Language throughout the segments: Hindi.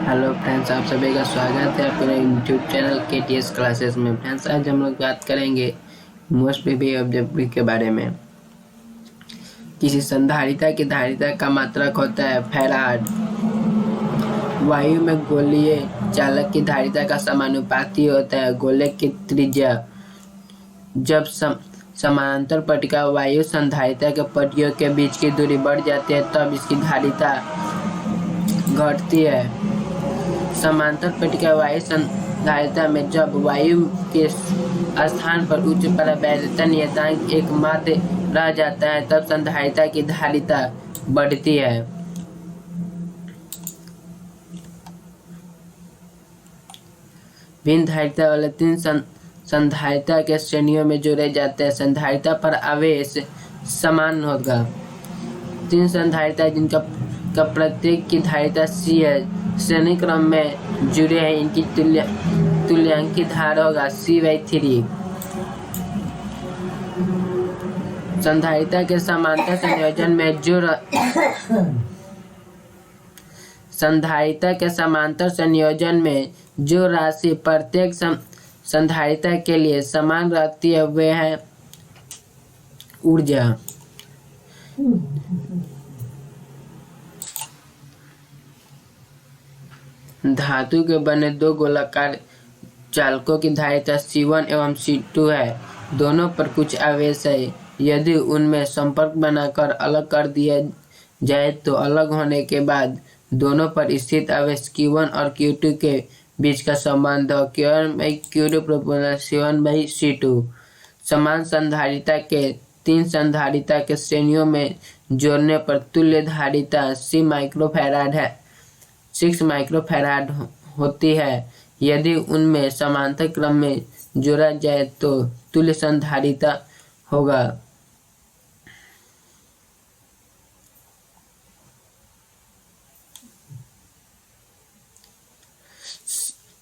हेलो फ्रेंड्स, आप सभी का स्वागत है अपने यूट्यूब चैनल KTS क्लासेस में। फ्रेंड्स, आज हम लोग बात करेंगे मोस्ट पीवी ऑब्जेक्टिव के बारे में। किसी संधारिता की धारिता का मात्रक होता है फैराड। वायु में गोलीय चालक की धारिता का समानुपाती होता है गोले की त्रिज्या। जब समानांतर पट्टिका वायु संधारिता के पट्टियों के बीच की दूरी बढ़ जाती है तब इसकी धारिता घटती है। समांतर पट्टिका वायु संधारिता में जब वायु के स्थान पर उच्च परावैद्युता नियतांक एक मात्र रह जाता है तब संधारिता की धारिता बढ़ती है। भिन्न धारिता वाले तीन संधारिता के श्रेणियों में जोड़े जाते हैं। संधारिता पर आवेश समान होगा। तीन संधारिता जिनका प्रत्येक की धारिता C है श्रेणी क्रम में जुड़े हैं, इनकी तुल्यांकित धारा होगा C/3। संधारिता के समांतर संयोजन में जो राशि प्रत्येक संधारिता के लिए समान रहती है वे है ऊर्जा। धातु के बने दो गोलाकार चालकों की धारिता C1 एवं C2 है। दोनों पर कुछ आवेश है। यदि उनमें संपर्क बनाकर अलग कर दिया जाए तो अलग होने के बाद दोनों पर स्थित आवेश Q1 और Q2 के बीच का संबंध हो Q1/Q2 प्रोपोर्शनल C1/C2। समान संधारिता के तीन संधारिता के श्रेणियों में जोड़ने पर तुल्य धारिता 6 माइक्रोफैराड होती है। यदि उनमें समांतर क्रम में जोड़ा जाए तो तुल्य संधारिता होगा।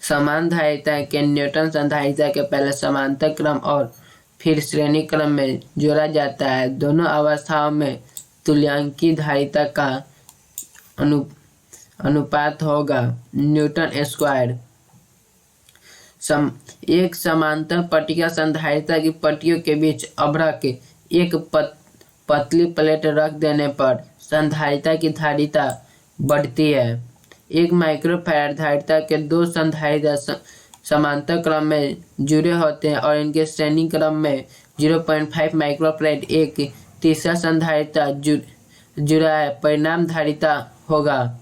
समान धारिता के न्यूटन संधारिता के पहले समांतर क्रम और फिर श्रेणी क्रम में जोड़ा जाता है। दोनों अवस्थाओं में तुल्यांकी धारिता का अनुपात होगा न्यूटन स्क्वायर। एक समांतर पट्टिका संधारिता की पट्टियों के बीच अभ्रक एक पतली प्लेट रख देने पर संधारिता की धारिता बढ़ती है। 1 माइक्रोफैराड धारिता के दो संधारिता समांतर क्रम में जुड़े होते हैं और इनके श्रेणी क्रम में 0.5 माइक्रोफैराड एक तीसरा संधारिता जुड़ा है। परिणाम धारिता होगा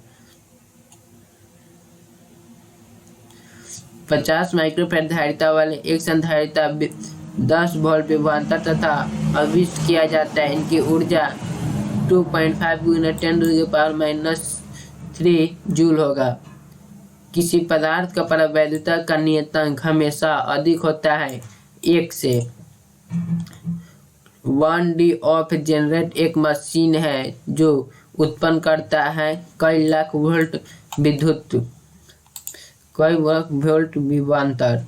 50 माइक्रोफैराड धारिता वाले एक संधारिता 10 वोल्ट विभवांतर तथा आविष्ट किया जाता है। इनकी ऊर्जा 2.5 × 10⁻³ जूल होगा। किसी पदार्थ का परावैद्युता का नियतांक हमेशा अधिक होता है 1 से। 1D ऑफ जनरेट एक मशीन है जो उत्पन्न करता है कई लाख वोल्ट विभवांतर।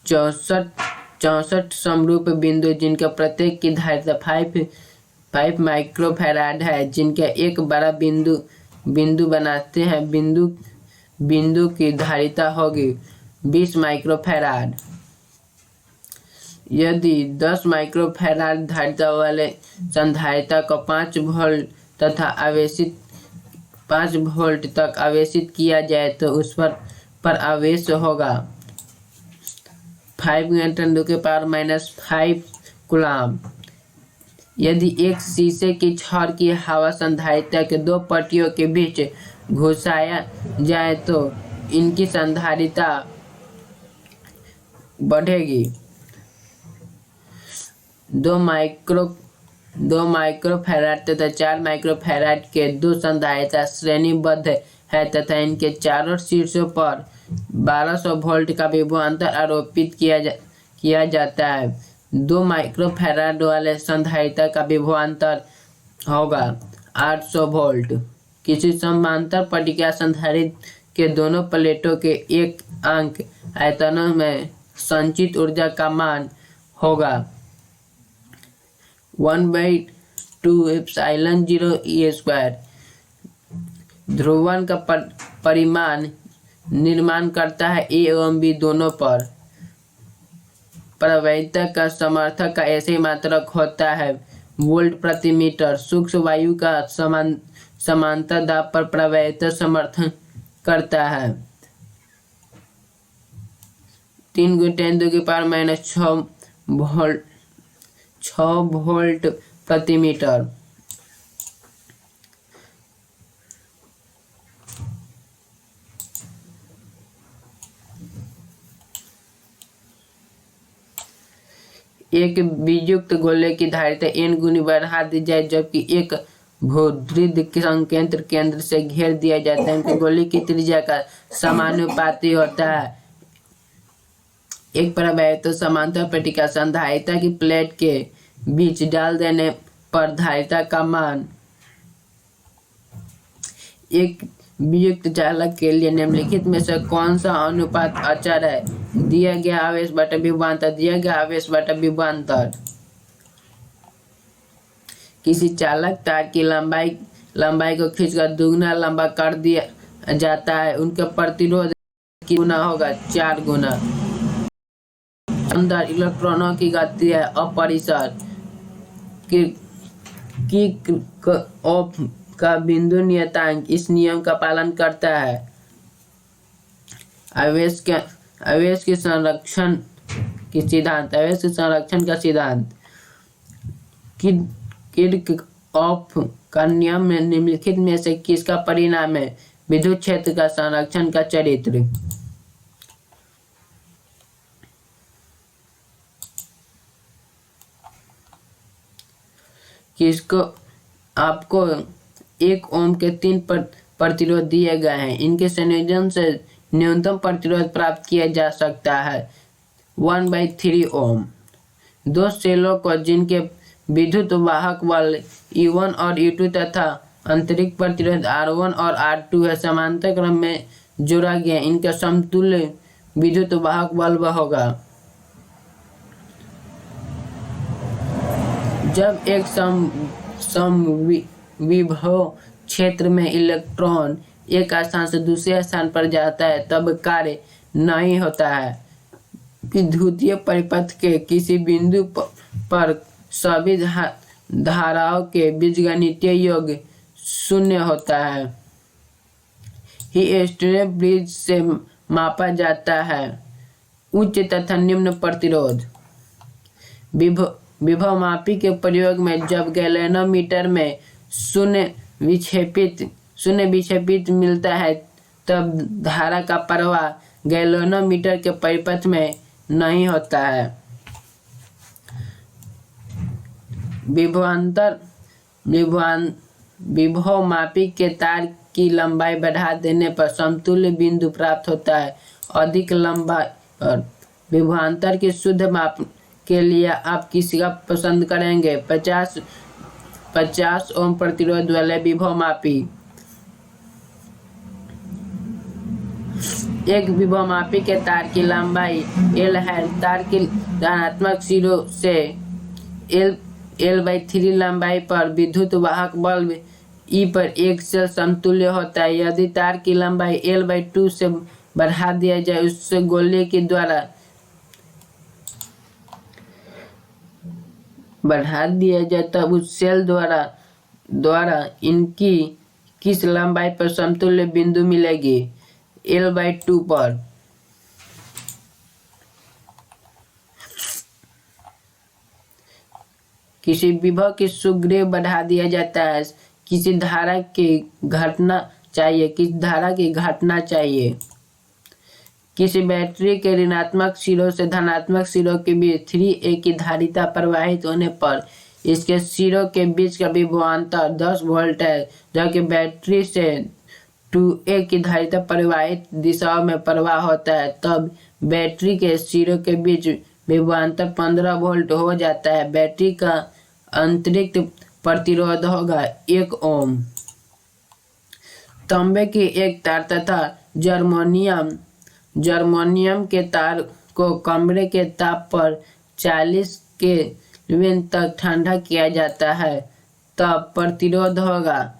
64 समरूप बिंदु जिनके प्रत्येक की धारिता 5 माइक्रोफैराड है, जिनके एक बड़ा बिंदु बनाते हैं। बिंदु की धारिता होगी 20 माइक्रोफैराड। यदि 10 माइक्रोफैराड धारिता वाले संधारिता को 5 वोल्ट तक आवेशित किया जाए तो उस पर आवेश होगा 5 × 10⁻⁵ कूलम। यदि एक शीशे की छड़ की हवा संधारिता के दो पट्टियों के बीच घुसाया जाए तो इनकी संधारिता बढ़ेगी। 2 माइक्रोफैराड तथा 4 माइक्रोफैराड के दो संधारिता श्रेणीबद्ध है तथा इनके चारों शीर्षों पर 1200 वोल्ट का विभवांतर आरोपित किया जाता है। 2 माइक्रोफैराड वाले संधारिता का विभवांतर होगा 800 वोल्ट। किसी समांतर पट्टिका संधारित्र के दोनों प्लेटों के एक अंक आयतनों में संचित ऊर्जा का मान होगा 1/2 ε0 E²। ध्रुवण का परिमाण निर्माण करता है ए एवं बी दोनों पर। प्रवैधता का समर्थक का ऐसे मात्रक होता है वोल्ट प्रति मीटर। सूक्ष्म वायु का समांतर दाब पर प्रवैधता समर्थन करता है 3 × 10⁻⁶ वोल्ट प्रति मीटर। एक वियुक्त गोले की धारिता n गुनी बढ़ा दी जाए जबकि एक भूद्रिद संकेंद्र केंद्र से घेर दिया जाता है। उनकी गोले की त्रिज्या का समानुपाती होता है। एक प्रवैधता समांतर पट्टिका संधारिता की प्लेट के बीच डाल देने पर धारिता का मान एक वियुक्त चालक के लिए निम्नलिखित में से कौन सा अनुपात अचर है? दिया गया आवेश बटा विभवांतर, दिया गया आवेश बटा विभवांतर। किसी चालक तार की लंबाई को खींचकर दुगना लंबा कर दिया जाता है, उनका प्रतिरोध कितना गुना होगा? 4 गुना। अंदर इलेक्ट्रॉनों की गति है अपरिसर। किरचॉफ का बिंदु नियतांक इस नियम का पालन करता है। आवेश के संरक्षण की सिद्धांत, आवेश के संरक्षण का सिद्धांत। किरचॉफ का नियम में निम्नलिखित में से किसका परिणाम है? विद्युत क्षेत्र का संरक्षण का चरित्र। किसको आपको 1 ओम के 3 प्रतिरोध दिए गए हैं। इनके संयोजन से न्यूनतम प्रतिरोध प्राप्त किया जा सकता है 1/3 ओम। 2 सेलों को जिनके विद्युत वाहक बल E1 और E2 तथा आंतरिक प्रतिरोध R1 और R2 है समांतर क्रम में जोड़ा गया, इनका समतुल्य विद्युत वाहक बल होगा। जब एक समविभव क्षेत्र में इलेक्ट्रॉन एक स्थान से दूसरे स्थान पर जाता है तब कार्य नहीं होता है। विद्युतीय परिपथ के किसी बिंदु पर सभी धाराओं के बीजगणितीय योग 0 होता है। हीस्टेरेस ब्रिज से मापा जाता है उच्च तथा निम्न प्रतिरोध। विभवमापी के प्रयोग में जब गैल्वेनोमीटर में शून्य विक्षेपित मिलता है तब धारा का प्रवाह गैल्वेनोमीटर के परिपथ में नहीं होता है। विभवमापी के तार की लंबाई बढ़ा देने पर समतुल्य बिंदु प्राप्त होता है। अधिक लंबा और विभवांतर की शुद्ध माप के लिए आप किसका पसंद करेंगे? 50 ओम प्रतिरोध वाले विभवमापी। एक विभवमापी के तार की लंबाई L है। तार की धनात्मक सिरों से L/3 लंबाई पर विद्युत वाहक बल E पर 1 से समतुल्य होता है। यदि तार की लंबाई L/2 से बढ़ा दिया जाए उससे गोले के द्वारा बढ़ा दिया जाए तब उस सेल द्वारा इनकी किस लंबाई पर समतुल्य बिंदु मिलेगी? L/2 पर। किसी विभव की सुग्रीव बढ़ा दिया जाता है, किसी धारा की घटना चाहिए। किसी बैटरी के ऋणात्मक सिरों से धनात्मक सिरों के बीच 3A की धारिता प्रवाहित होने पर इसके सिरों के बीच का विभवांतर 10 वोल्ट है, जबकि बैटरी से 2A की धारिता प्रवाहित दिशाओं में प्रवाह होता है, तब बैटरी के सिरों के बीच विभवांतर 15 वोल्ट हो जाता है। बैटरी का अतिरिक्त प्रतिरोध होगा 1 ओम। तांबे की एक तार तथा जर्मेनियम के तार को कमरे के ताप पर 40 केल्विन तक ठंडा किया जाता है, तब प्रतिरोध होगा